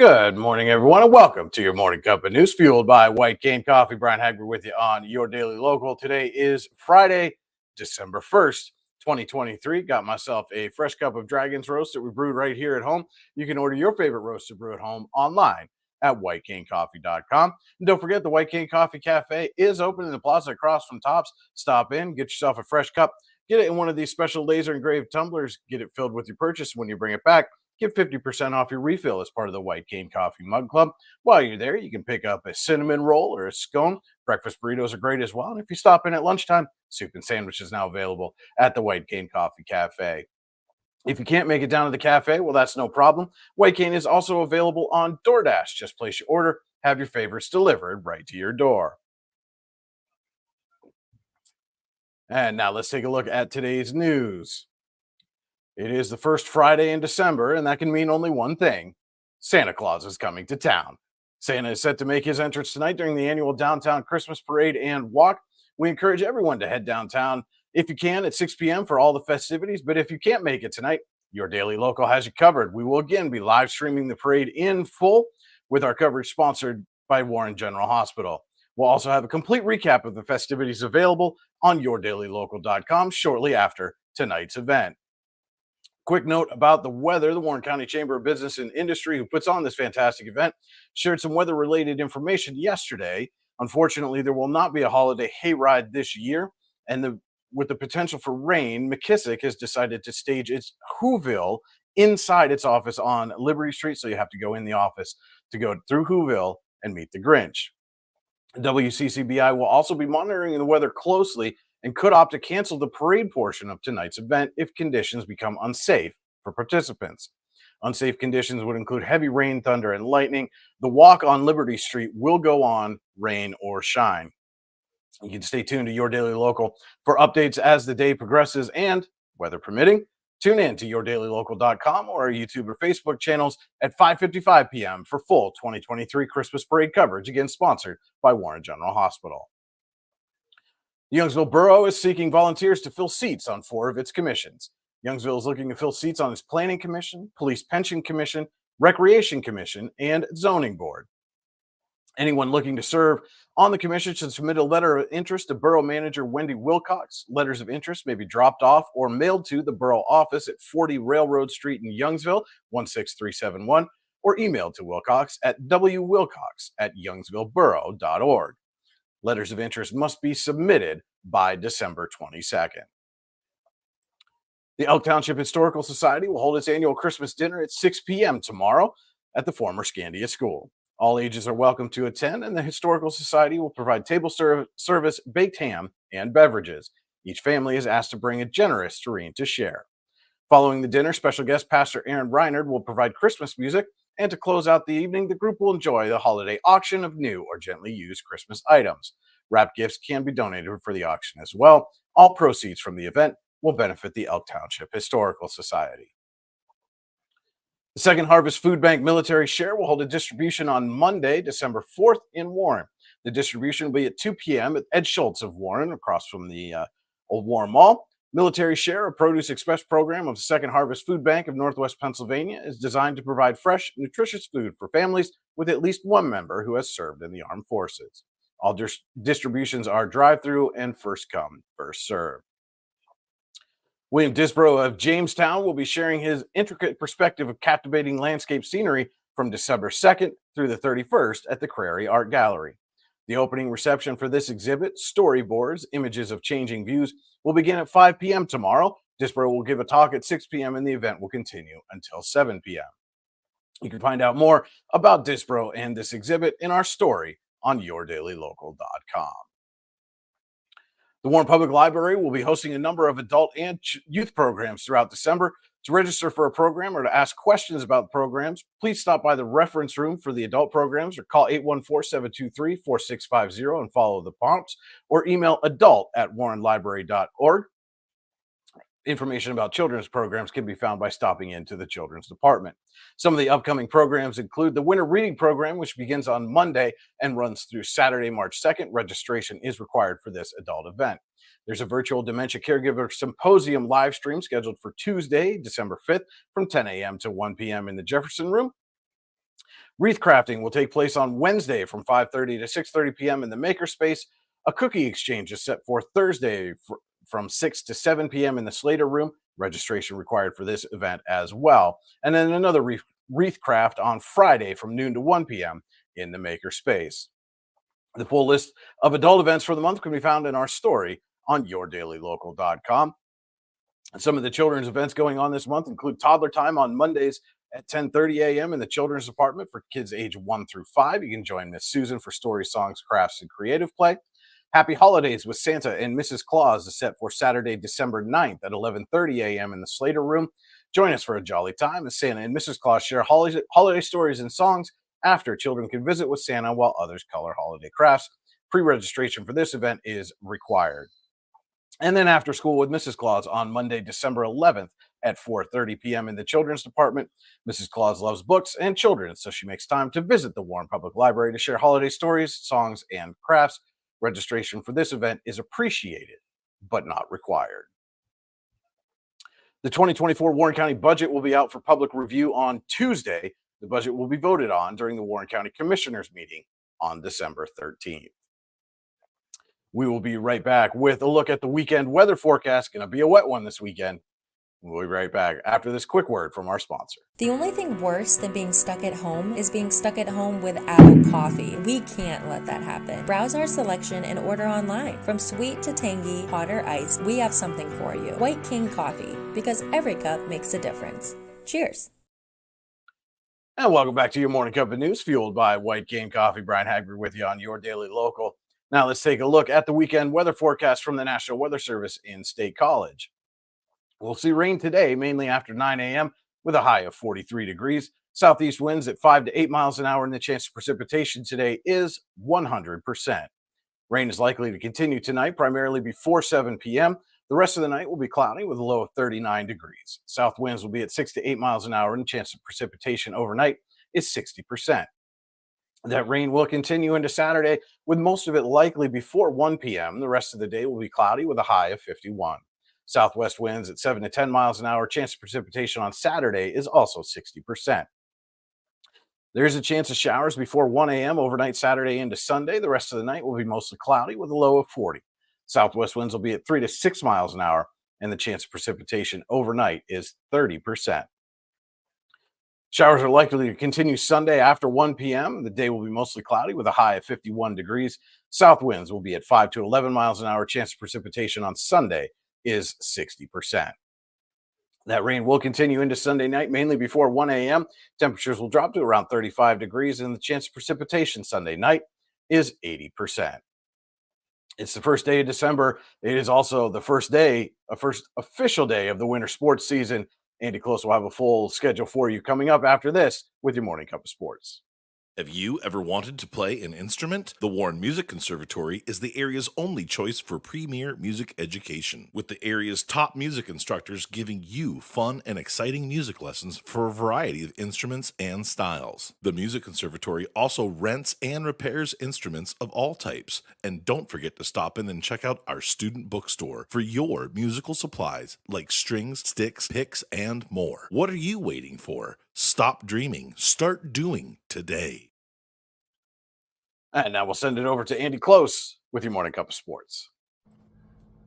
Good morning, everyone, and welcome to your morning cup of news fueled by White Cane Coffee. Brian Hagberg with you on your daily local. Today is Friday, December 1st, 2023. Got myself a fresh cup of Dragon's Roast that we brewed right here at home. You can order your favorite roast to brew at home online at whitecanecoffee.com. And don't forget, the White Cane Coffee Cafe is open in the plaza across from Tops. Stop in, get yourself a fresh cup, get it in one of these special laser engraved tumblers, get it filled with your purchase. When you bring it back, get 50% off your refill as part of the White Cane Coffee Mug Club. While you're there, you can pick up a cinnamon roll or a scone. Breakfast burritos are great as well. And if you stop in at lunchtime, soup and sandwich is now available at the White Cane Coffee Cafe. If you can't make it down to the cafe, well, that's no problem. White Cane is also available on DoorDash. Just place your order, have your favorites delivered right to your door. And now let's take a look at today's news. It is the first Friday in December, and that can mean only one thing: Santa Claus is coming to town. Santa is set to make his entrance tonight during the annual downtown Christmas parade and walk. We encourage everyone to head downtown if you can at 6 p.m. for all the festivities. But if you can't make it tonight, your daily local has you covered. We will again be live streaming the parade in full with our coverage sponsored by Warren General Hospital. We'll also have a complete recap of the festivities available on yourdailylocal.com shortly after tonight's event. Quick note about the weather: the Warren County Chamber of Business and Industry, who puts on this fantastic event, shared some weather related information yesterday. Unfortunately, there will not be a holiday hayride this year, and with the potential for rain, McKissick has decided to stage its Whoville inside its office on Liberty Street, so you have to go in the office to go through Whoville and meet the Grinch. WCCBI will also be monitoring the weather closely and could opt to cancel the parade portion of tonight's event if conditions become unsafe for participants. Unsafe conditions would include heavy rain, thunder, and lightning. The walk on Liberty Street will go on, rain or shine. You can stay tuned to Your Daily Local for updates as the day progresses, and, weather permitting, tune in to yourdailylocal.com or our YouTube or Facebook channels at 5:55 p.m. for full 2023 Christmas parade coverage, again sponsored by Warren General Hospital. The Youngsville Borough is seeking volunteers to fill seats on 4 of its commissions. Youngsville is looking to fill seats on its Planning Commission, Police Pension Commission, Recreation Commission, and Zoning Board. Anyone looking to serve on the commission should submit a letter of interest to Borough Manager Wendy Wilcox. Letters of interest may be dropped off or mailed to the Borough office at 40 Railroad Street in Youngsville, 16371, or emailed to Wilcox at wwilcox@youngsvilleborough.org. Letters of interest must be submitted by December 22nd. The Elk Township Historical Society will hold its annual Christmas dinner at 6 p.m. tomorrow at the former Scandia School. All ages are welcome to attend, and the Historical Society will provide table service, baked ham, and beverages. Each family is asked to bring a generous tureen to share. Following the dinner, special guest Pastor Aaron Reinard will provide Christmas music, and to close out the evening, the group will enjoy the holiday auction of new or gently used Christmas items. Wrapped gifts can be donated for the auction as well. All proceeds from the event will benefit the Elk Township Historical Society. The Second Harvest Food Bank Military Share will hold a distribution on Monday, December 4th in Warren. The distribution will be at 2 p.m. at Ed Schultz of Warren, across from the Old Warren Mall. Military Share, a Produce Express program of the Second Harvest Food Bank of Northwest Pennsylvania, is designed to provide fresh, nutritious food for families with at least one member who has served in the armed forces. All distributions are drive-through and first come, first served. William Disbrow of Jamestown will be sharing his intricate perspective of captivating landscape scenery from December 2nd through the 31st at the Crary Art Gallery. The opening reception for this exhibit, Storyboards, Images of Changing Views, will begin at 5 p.m. tomorrow. Disbrow will give a talk at 6 p.m. and the event will continue until 7 p.m. You can find out more about Disbrow and this exhibit in our story on yourdailylocal.com. The Warren Public Library will be hosting a number of adult and youth programs throughout December. To register for a program or to ask questions about programs, please stop by the reference room for the adult programs or call 814-723-4650 and follow the prompts, or email adult@warrenlibrary.org. Information about children's programs can be found by stopping into the children's department. Some of the upcoming programs include the Winter Reading Program, which begins on Monday and runs through Saturday, March 2nd. Registration is required for this adult event. There's a virtual dementia caregiver symposium live stream scheduled for Tuesday, December 5th from 10 a.m. to 1 p.m. in the Jefferson Room. Wreath crafting will take place on Wednesday from 5:30 to 6:30 p.m. in the Makerspace. A cookie exchange is set for Thursday from 6 to 7 p.m. in the Slater Room. Registration required for this event as well. And then another wreath craft on Friday from noon to 1 p.m. in the Makerspace. The full list of adult events for the month can be found in our story on yourdailylocal.com. And some of the children's events going on this month include toddler time on Mondays at 10:30 a.m. in the children's department for kids age 1 through 5. You can join Miss Susan for stories, songs, crafts, and creative play. Happy Holidays with Santa and Mrs. Claus is set for Saturday, December 9th at 11:30 a.m. in the Slater Room. Join us for a jolly time as Santa and Mrs. Claus share holiday stories and songs. After, children can visit with Santa while others color holiday crafts. Pre-registration for this event is required. And then after school with Mrs. Claus on Monday, December 11th at 4:30 p.m. in the children's department. Mrs. Claus loves books and children, so she makes time to visit the Warren Public Library to share holiday stories, songs, and crafts. Registration for this event is appreciated, but not required. The 2024 Warren County budget will be out for public review on Tuesday. The budget will be voted on during the Warren County Commissioners meeting on December 13th. We will be right back with a look at the weekend weather forecast. Going to be a wet one this weekend. We'll be right back after this quick word from our sponsor. The only thing worse than being stuck at home is being stuck at home without coffee. We can't let that happen. Browse our selection and order online. From sweet to tangy, hot or iced, we have something for you. White King Coffee, because every cup makes a difference. Cheers. And welcome back to your morning cup of news, fueled by White King Coffee. Brian Hagberg with you on your daily local. Now let's take a look at the weekend weather forecast from the National Weather Service in State College. We'll see rain today, mainly after 9 a.m. with a high of 43 degrees. Southeast winds at 5 to 8 miles an hour, and the chance of precipitation today is 100%. Rain is likely to continue tonight, primarily before 7 p.m. The rest of the night will be cloudy with a low of 39 degrees. South winds will be at 6 to 8 miles an hour, and the chance of precipitation overnight is 60%. That rain will continue into Saturday, with most of it likely before 1 p.m. The rest of the day will be cloudy with a high of 51. Southwest winds at 7 to 10 miles an hour. Chance of precipitation on Saturday is also 60%. There's a chance of showers before 1 a.m. overnight Saturday into Sunday. The rest of the night will be mostly cloudy with a low of 40. Southwest winds will be at 3 to 6 miles an hour, and the chance of precipitation overnight is 30%. Showers are likely to continue Sunday after 1 p.m. The day will be mostly cloudy with a high of 51 degrees. South winds will be at 5 to 11 miles an hour. Chance of precipitation on Sunday is 60%. That rain will continue into Sunday night, mainly before 1 a.m. Temperatures will drop to around 35 degrees, and the chance of precipitation Sunday night is 80%. It's the first day of December. It is also the first official day of the winter sports season. Andy Close will have a full schedule for you coming up after this with your morning cup of sports. Have you ever wanted to play an instrument? The Warren Music Conservatory is the area's only choice for premier music education, with the area's top music instructors giving you fun and exciting music lessons for a variety of instruments and styles. The Music Conservatory also rents and repairs instruments of all types. And don't forget to stop in and check out our student bookstore for your musical supplies like strings, sticks, picks, and more. What are you waiting for? Stop dreaming. Start doing today. And now we'll send it over to Andy Close with your morning cup of sports.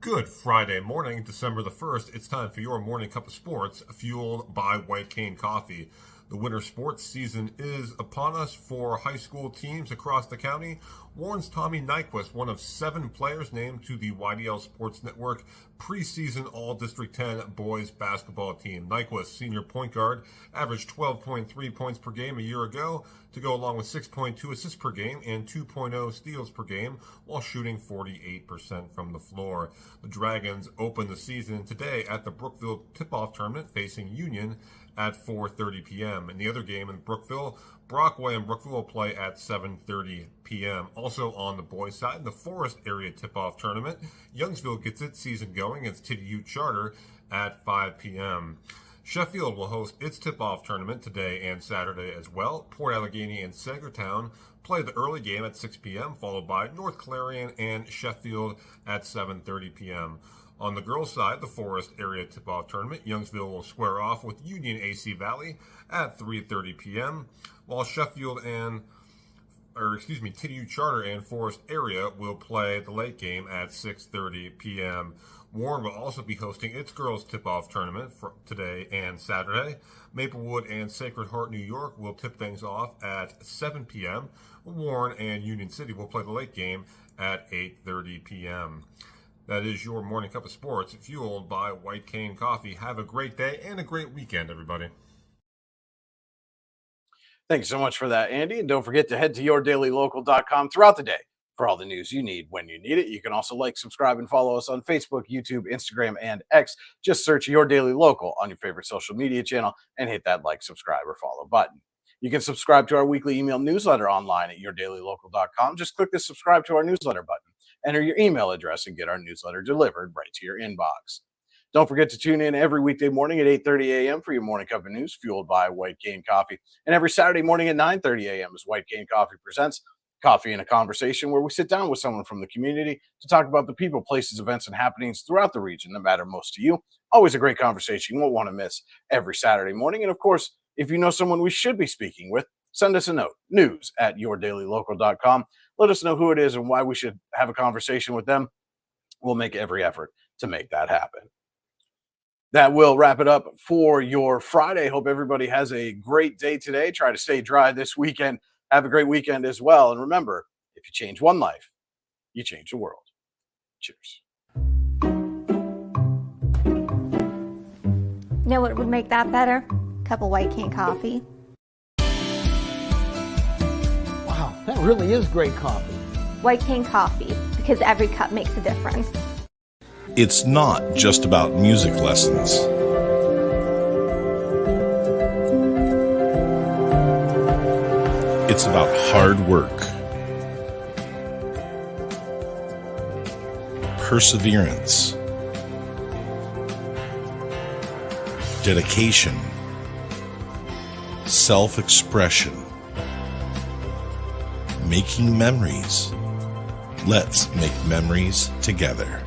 Good Friday morning, December the 1st. It's time for your morning cup of sports, fueled by White Cane Coffee. The winter sports season is upon us for high school teams across the county. Warren's Tommy Nyquist, one of 7 players named to the YDL Sports Network preseason All-District 10 boys basketball team. Nyquist, senior point guard, averaged 12.3 points per game a year ago, to go along with 6.2 assists per game and 2.0 steals per game, while shooting 48% from the floor. The Dragons open the season today at the Brookville tip-off tournament facing Union at 4:30 p.m. In the other game in Brookville, Brockway and Brookville will play at 7:30 p.m. Also on the boys' side, the Forest area tip-off tournament, Youngsville gets its season going against Tiddy Ute Charter at 5 p.m. Sheffield will host its tip-off tournament today and Saturday as well. Port Allegheny and Sagertown play the early game at 6 p.m., followed by North Clarion and Sheffield at 7:30 p.m. On the girls' side, the Forest Area Tip-Off Tournament, Youngsville will square off with Union AC Valley at 3:30 p.m., while TDU Charter and Forest Area will play the late game at 6:30 p.m. Warren will also be hosting its girls tip-off tournament for today and Saturday. Maplewood and Sacred Heart, New York will tip things off at 7 p.m. Warren and Union City will play the late game at 8:30 p.m. That is your morning cup of sports, fueled by White Cane Coffee. Have a great day and a great weekend, everybody. Thanks so much for that, Andy. And don't forget to head to yourdailylocal.com throughout the day for all the news you need when you need it. You can also like, subscribe, and follow us on Facebook, YouTube, Instagram, and X. Just search Your Daily Local on your favorite social media channel and hit that like, subscribe, or follow button. You can subscribe to our weekly email newsletter online at yourdailylocal.com. Just click the subscribe to our newsletter button, enter your email address, and get our newsletter delivered right to your inbox. Don't forget to tune in every weekday morning at 8:30 a.m. for your morning cup of news, fueled by White Cane Coffee. And every Saturday morning at 9:30 a.m. as White Cane Coffee presents Coffee and a Conversation, where we sit down with someone from the community to talk about the people, places, events, and happenings throughout the region that matter most to you. Always a great conversation you won't want to miss every Saturday morning. And of course, if you know someone we should be speaking with, send us a note, news@yourdailylocal.com. Let us know who it is and why we should have a conversation with them. We'll make every effort to make that happen. That will wrap it up for your Friday. Hope everybody has a great day today. Try to stay dry this weekend. Have a great weekend as well. And remember, if you change one life, you change the world. Cheers. You know what would make that better? A cup of White Cane Coffee. Wow, that really is great coffee. White Cane Coffee, because every cup makes a difference. It's not just about music lessons. It's about hard work, perseverance, dedication, self-expression, making memories. Let's make memories together.